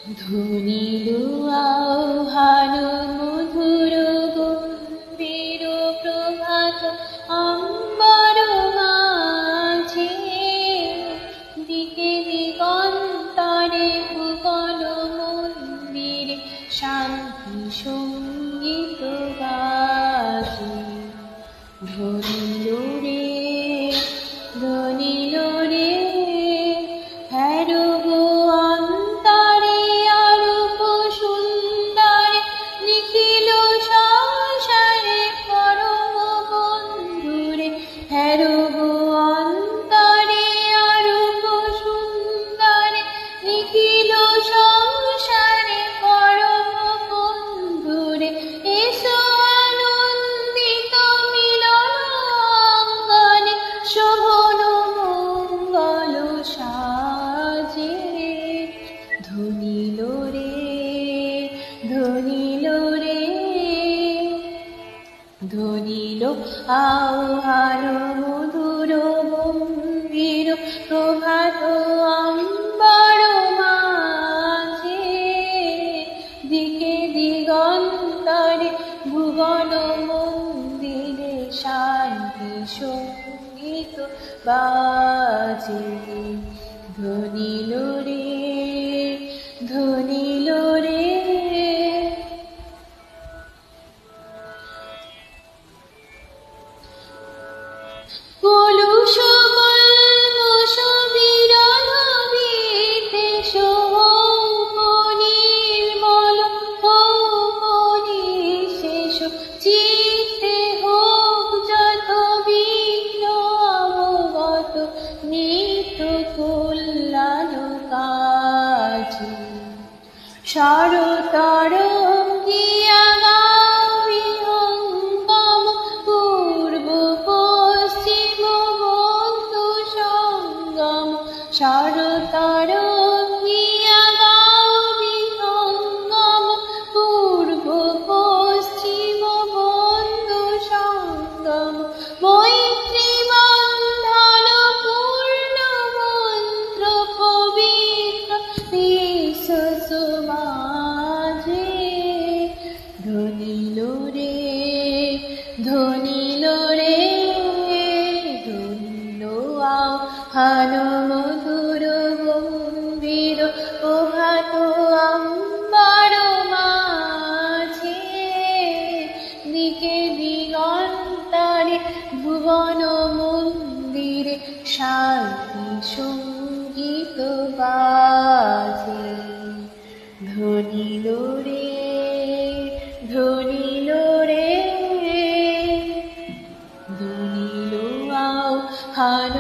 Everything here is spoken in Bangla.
ধ্বনিল আহ্বান মধুর গম্ভীর প্রভাত অম্বর মাঝে, দিকে দিগন্তরে ভুবন মন্দিরে শান্তি সঙ্গীত বাজে। ধ্বনিল রে ধ্বনিল রে হ্যারো অন্তরে অরূপ সুন্দরে, নিখিল সংসারে পরম বন্ধুরে। হ্যারো অন্তরে অরূপ সুন্দরে, নিখিল সংসারে পরম বন্ধুরে। এসো আনন্দিত মিলন অঙ্গনে, শোভন মঙ্গল সাজে। ধ্বনিল রে ধ্বনিল রে ধ্বনিল আহ্বান মধুর গম্ভীর প্রভাত অম্বর মাঝে, দিকে দিগন্তরে ভুবন মন্দিরে শান্তি সঙ্গীত বাজে। ধ্বনিল রে ধ্বনিল রে কলুষ কল্মষ বিরল বিদ্বেষ হোক নির্মল, হোক নিঃশেষ, চিত্তে হোক যত বিঘ্ন অবগত, নিত্য কল্যাণ কাজে। শরতরঙ্গিয়া গাও বিহঙ্গম, পূর্ব পশ্চিম বন্ধু সঙ্গম। শরতরঙ্গিয়া গাও বিহঙ্গম, পূর্ব পশ্চিম বন্ধু সঙ্গম। মৈত্রী বন্ধন পূর্ণ মন্ত্র পবিত্র বিশ্ব সমাজে। ধ্বনিল রে ধ্বনিল রে ধ্বনিল আহ্বান মধুর গম্ভীর প্রভাত অম্বর মাঝে, দিকে দিগন্তরে ভুবন মন্দিরে শান্তি সঙ্গীত বাজে। ধ্বনিল রে ধ্বনিল রে ধ্বনিল আহ্বান